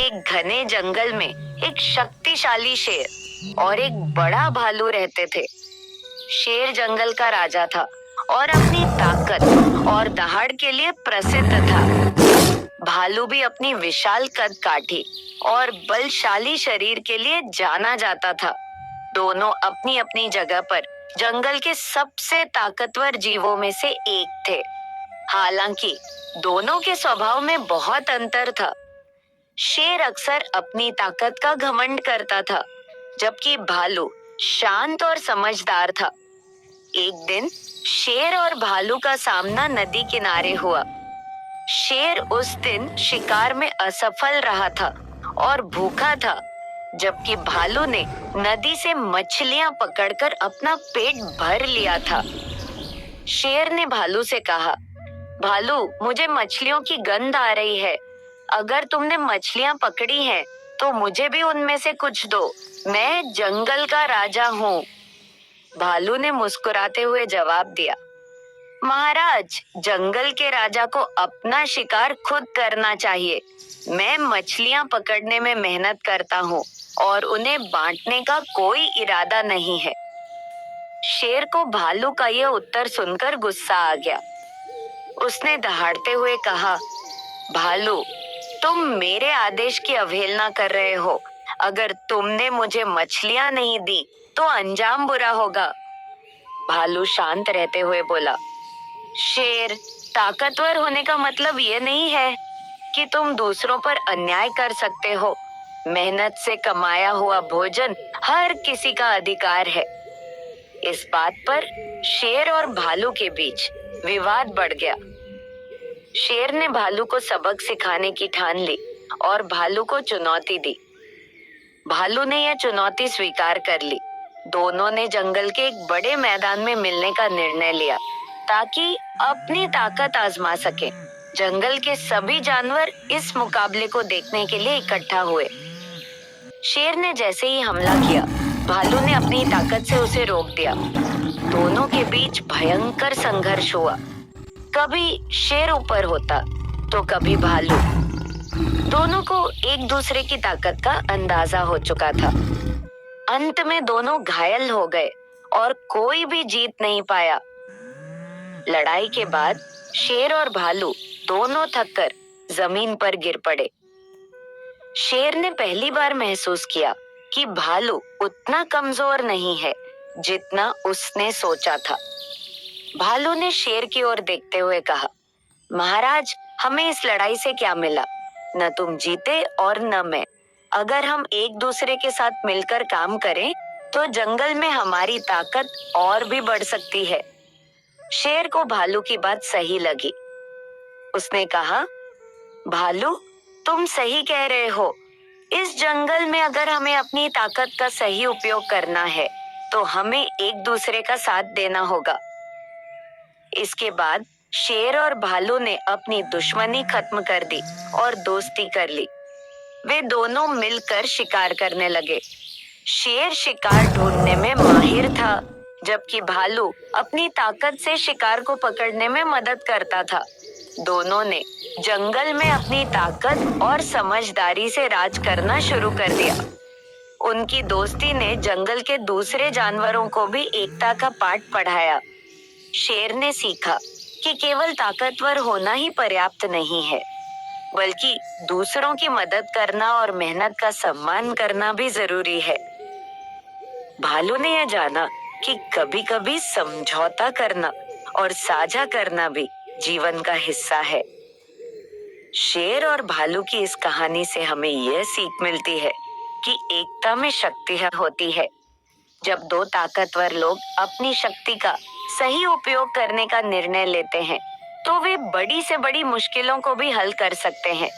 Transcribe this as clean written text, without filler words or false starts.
एक घने जंगल में एक शक्तिशाली शेर और एक बड़ा भालू रहते थे। शेर जंगल का राजा था और अपनी ताकत और दहाड़ के लिए प्रसिद्ध था। भालू भी अपनी विशाल कद काठी और बलशाली शरीर के लिए जाना जाता था। दोनों अपनी अपनी जगह पर जंगल के सबसे ताकतवर जीवों में से एक थे। हालांकि दोनों के स्वभाव में बहुत अंतर था। शेर अक्सर अपनी ताकत का घमंड करता था, जबकि भालू शांत और समझदार था। एक दिन शेर और भालू का सामना नदी किनारे हुआ। शेर उस दिन शिकार में असफल रहा था और भूखा था, जबकि भालू ने नदी से मछलियां पकड़कर अपना पेट भर लिया था। शेर ने भालू से कहा, भालू, मुझे मछलियों की गंध आ रही है। अगर तुमने मछलियां पकड़ी हैं, तो मुझे भी उनमें से कुछ दो। मैं जंगल का राजा हूँ। भालू ने मुस्कुराते हुए जवाब दिया, महाराज, जंगल के राजा को अपना शिकार खुद करना चाहिए। मैं मछलियां पकड़ने में मेहनत करता हूँ और उन्हें बांटने का कोई इरादा नहीं है। शेर को भालू का यह उत्तर सुनकर गुस्सा आ गया। उसने दहाड़ते हुए कहा, भालू, तुम मेरे आदेश की अवहेलना कर रहे हो। अगर तुमने मुझे मछलियां नहीं दी, तो अंजाम बुरा होगा। भालू शांत रहते हुए बोला, शेर, ताकतवर होने का मतलब ये नहीं है कि तुम दूसरों पर अन्याय कर सकते हो। मेहनत से कमाया हुआ भोजन हर किसी का अधिकार है। इस बात पर शेर और भालू के बीच विवाद बढ़ गया। शेर ने भालू को सबक सिखाने की ठान ली और भालू को चुनौती दी। भालू ने यह चुनौती स्वीकार कर ली। दोनों ने जंगल के एक बड़े मैदान में मिलने का निर्णय लिया, ताकि अपनी ताकत आजमा सके। जंगल के सभी जानवर इस मुकाबले को देखने के लिए इकट्ठा हुए। शेर ने जैसे ही हमला किया, भालू ने अपनी ताकत से उसे रोक दिया। दोनों के बीच भयंकर संघर्ष हुआ। कभी शेर ऊपर होता, तो कभी भालू। दोनों को एक दूसरे की ताकत का अंदाजा हो चुका था। अंत में दोनों घायल हो गए और कोई भी जीत नहीं पाया। लड़ाई के बाद शेर और भालू दोनों थककर जमीन पर गिर पड़े। शेर ने पहली बार महसूस किया कि भालू उतना कमजोर नहीं है जितना उसने सोचा था। भालू ने शेर की ओर देखते हुए कहा, महाराज, हमें इस लड़ाई से क्या मिला? न तुम जीते और न मैं। अगर हम एक दूसरे के साथ मिलकर काम करें, तो जंगल में हमारी ताकत और भी बढ़ सकती है। शेर को भालू की बात सही लगी। उसने कहा, भालू, तुम सही कह रहे हो। इस जंगल में अगर हमें अपनी ताकत का सही उपयोग करना है, तो हमें एक दूसरे का साथ देना होगा। इसके बाद शेर और भालू ने अपनी दुश्मनी खत्म कर दी और दोस्ती कर ली। वे दोनों मिलकर शिकार करने लगे। शेर शिकार ढूंढने में माहिर था, जबकि भालू अपनी ताकत से शिकार को पकड़ने में मदद करता था। दोनों ने जंगल में अपनी ताकत और समझदारी से राज करना शुरू कर दिया। उनकी दोस्ती ने जंगल के दूसरे जानवरों को भी एकता का पाठ पढ़ाया। शेर ने सीखा कि केवल ताकतवर होना ही पर्याप्त नहीं है, बल्कि दूसरों की मदद करना और मेहनत का सम्मान करना भी जरूरी है। भालू ने यह जाना कि कभी-कभी समझौता करना और साझा करना भी जीवन का हिस्सा है। शेर और भालू की इस कहानी से हमें यह सीख मिलती है कि एकता में शक्ति होती है। जब दो ताकतवर लोग अपनी शक्ति का सही उपयोग करने का निर्णय लेते हैं, तो वे बड़ी से बड़ी मुश्किलों को भी हल कर सकते हैं।